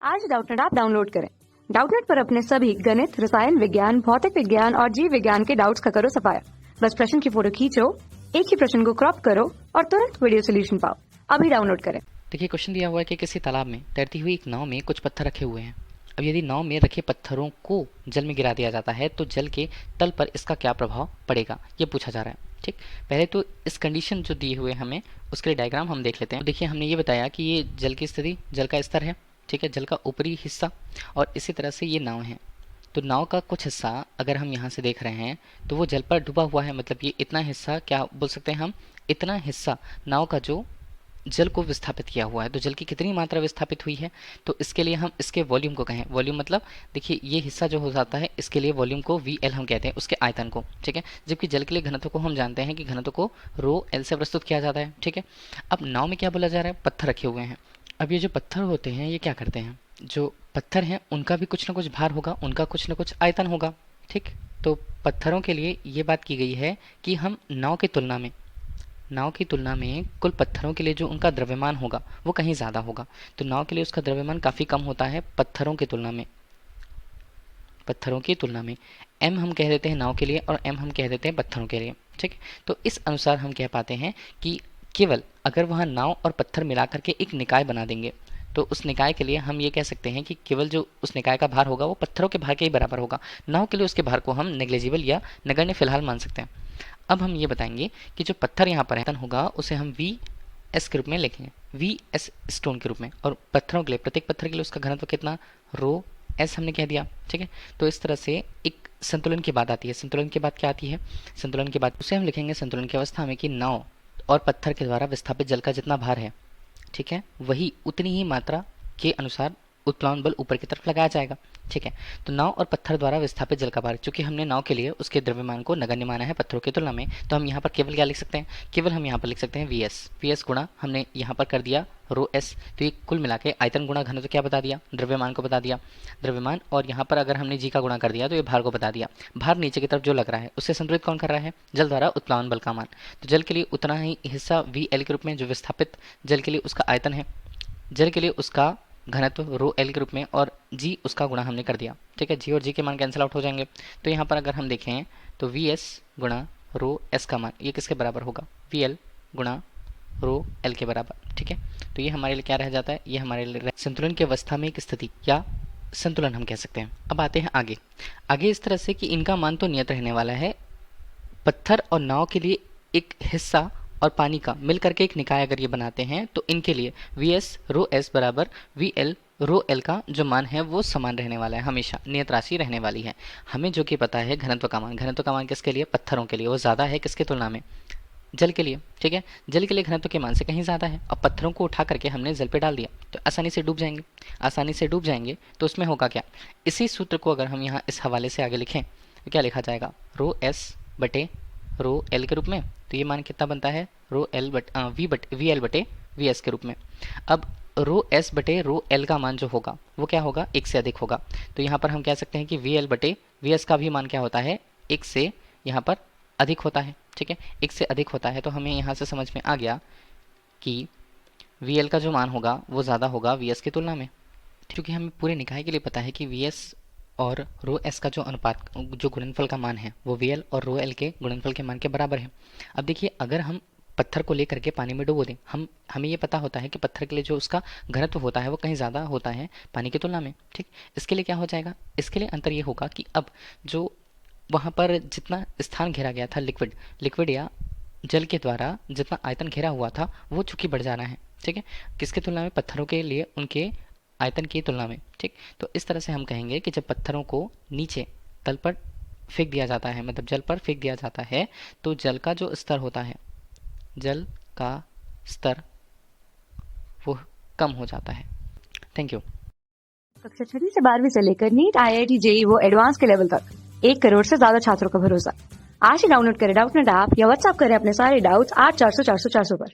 आज Doubtnut app download करें। Doubtnut पर अपने सभी गणित, रसायन विज्ञान, भौतिक विज्ञान और जीव विज्ञान के डाउट्स का करो सफाया। बस प्रश्न की फोटो खींचो, एक ही प्रश्न को क्रॉप करो और तुरंत वीडियो सोल्यूशन पाओ। अभी डाउनलोड करें। देखिए, क्वेश्चन दिया हुआ है कि किसी तालाब में तैरती हुई एक नाव में कुछ पत्थर रखे हुए हैं। अब यदि नाव में रखे पत्थरों को जल में गिरा दिया जाता है तो जल के तल पर इसका क्या प्रभाव पड़ेगा, ये पूछा जा रहा है। ठीक, पहले तो इस कंडीशन जो दिए हुए हमें उसके लिए डायग्राम हम देख लेते हैं। देखिए, हमने ये बताया कि ये जल की स्थिति, जल का स्तर है, ठीक है, जल का ऊपरी हिस्सा, और इसी तरह से ये नाव है। तो नाव का कुछ हिस्सा अगर हम यहाँ से देख रहे हैं तो वो जल पर डूबा हुआ है, मतलब ये इतना हिस्सा, क्या बोल सकते हैं हम, इतना हिस्सा नाव का जो जल को विस्थापित किया हुआ है। तो जल की कितनी मात्रा विस्थापित हुई है, तो इसके लिए हम इसके वॉल्यूम को कहें। वॉल्यूम मतलब देखिए, ये हिस्सा जो हो जाता है इसके लिए वॉल्यूम को VL हम कहते हैं, उसके आयतन को। ठीक है, जबकि जल के लिए घनत्व को हम जानते हैं कि घनत्व को ρL से प्रस्तुत किया जाता है। ठीक है, अब नाव में क्या बोला जा रहा है, पत्थर रखे हुए हैं। अब ये जो पत्थर होते हैं ये क्या करते हैं, जो पत्थर हैं उनका भी कुछ ना कुछ भार होगा, उनका कुछ ना कुछ आयतन होगा। ठीक, तो पत्थरों के लिए ये बात की गई है कि हम नाव की तुलना में कुल पत्थरों के लिए जो उनका द्रव्यमान होगा वो कहीं ज़्यादा होगा। तो नाव के लिए उसका द्रव्यमान काफ़ी कम होता है पत्थरों की तुलना में। m हम कह देते हैं नाव के लिए और m हम कह देते हैं पत्थरों के लिए। ठीक, तो इस अनुसार हम कह पाते हैं कि केवल अगर वहाँ नाव और पत्थर मिलाकर के एक निकाय बना देंगे तो उस निकाय के लिए हम ये कह सकते हैं कि केवल जो उस निकाय का भार होगा वो पत्थरों के भार के ही बराबर होगा। नाव के लिए उसके भार को हम नेग्लिजिबल या नगण्य फिलहाल मान सकते हैं। अब हम ये बताएंगे कि जो पत्थर यहाँ पर है होगा उसे हम VS के रूप में लिखेंगे, VS स्टोन के रूप में, और पत्थरों के लिए, प्रत्येक पत्थर के लिए उसका घनत्व कितना, ρS हमने कह दिया। ठीक है, तो इस तरह से एक संतुलन की बात आती है। संतुलन की बात क्या आती है, संतुलन की बात उसे हम लिखेंगे संतुलन की अवस्था में कि नाव और पत्थर के द्वारा विस्थापित जल का जितना भार है, ठीक है, वही उतनी ही मात्रा के अनुसार उत्प्लावन बल ऊपर की तरफ लगाया जाएगा। ठीक है, तो नाव और पत्थर द्वारा विस्थापित जल का भार, चूंकि हमने नाव के लिए उसके द्रव्यमान को नगण्य माना है पत्थरों की तुलना में, तो हम यहाँ पर केवल क्या लिख सकते हैं, केवल हम यहाँ पर लिख सकते हैं VS गुणा हमने यहाँ पर कर दिया ρS। तो ये कुल मिला के आयतन गुणा घनत्व क्या बता दिया, द्रव्यमान को बता दिया, द्रव्यमान, और यहाँ पर अगर हमने G का गुणा कर दिया तो ये भार को बता दिया। भार नीचे की तरफ जो लग रहा है उससे संतुलित कौन कर रहा है, जल द्वारा उत्प्लावन बल का मान। तो जल के लिए उतना ही हिस्सा VL के रूप में जो विस्थापित जल के लिए उसका आयतन है, जल के लिए उसका घनत्व ρL के रूप में, और G उसका गुणा हमने कर दिया। ठीक है, G और G के मान कैंसिल आउट हो जाएंगे। तो यहाँ पर अगर हम देखें तो VS गुणा ρS का मान ये किसके बराबर होगा, VL गुणा ρL के बराबर। ठीक है, तो ये हमारे लिए क्या रह जाता है, ये हमारे लिए संतुलन की अवस्था में एक स्थिति या संतुलन हम कह सकते हैं। अब आते हैं आगे इस तरह से कि इनका मान तो नियत रहने वाला है। पत्थर और नाव के लिए एक हिस्सा और पानी का मिल करके एक निकाय अगर ये बनाते हैं तो इनके लिए VS ρS बराबर VL ρL का जो मान है वो समान रहने वाला है, हमेशा नियत राशि रहने वाली है। हमें जो कि पता है घनत्व का मान किसके लिए, पत्थरों के लिए, वो ज़्यादा है किसके तुलना में, जल के लिए। ठीक है, जल के लिए घनत्व के मान से कहीं ज़्यादा है। अब पत्थरों को उठा करके हमने जल पे डाल दिया तो आसानी से डूब जाएंगे। तो उसमें होगा क्या, इसी सूत्र को अगर हम यहाँ इस हवाले से आगे लिखें तो क्या लिखा जाएगा, ρS बटे ρL के रूप में। तो ये मान कितना बनता है, VL बटे VS के रूप में। अब ρS बटे ρL का मान जो होगा वो क्या होगा, 1 से अधिक होगा। तो यहाँ पर हम कह सकते हैं कि VL बटे VS का भी मान क्या होता है, 1 से यहाँ पर अधिक होता है। ठीक है, 1 से अधिक होता है, तो हमें यहाँ से समझ में आ गया कि VL का जो मान होगा वो ज़्यादा होगा VS की तुलना में, क्योंकि हमें पूरे निकाय के लिए पता है कि VS और ρS का जो अनुपात, जो गुणनफल का मान है वो VL और ρL के गुणनफल के मान के बराबर है। अब देखिए, अगर हम पत्थर को लेकर के पानी में डुबो दें, हमें ये पता होता है कि पत्थर के लिए जो उसका घनत्व होता है वो कहीं ज़्यादा होता है पानी की तुलना में। ठीक, इसके लिए क्या हो जाएगा, इसके लिए अंतर ये होगा कि अब जो वहाँ पर जितना स्थान घेरा गया था लिक्विड या जल के द्वारा जितना आयतन घेरा हुआ था वो चूंकि बढ़ जा रहा है। ठीक है, किसके तुलना में, पत्थरों के लिए उनके आयतन की तुलना में। ठीक, तो इस तरह से हम कहेंगे कि जब पत्थरों को नीचे तल पर फेंक दिया जाता है, मतलब जल पर फेंक दिया जाता है, तो जल का जो स्तर होता है, जल का स्तर वो कम हो जाता है। Thank you. कक्षा 6वीं से 12वीं से लेकर नीट, IIT, JEE वो एडवांस के लेवल तक 1 करोड़ से ज्यादा छात्रों का भरोसा। आज ही डाउनलोड करें डाउटनेट ऐप या व्हाट्सएप करें अपने सारे डाउट्स 8400 400 400 पर।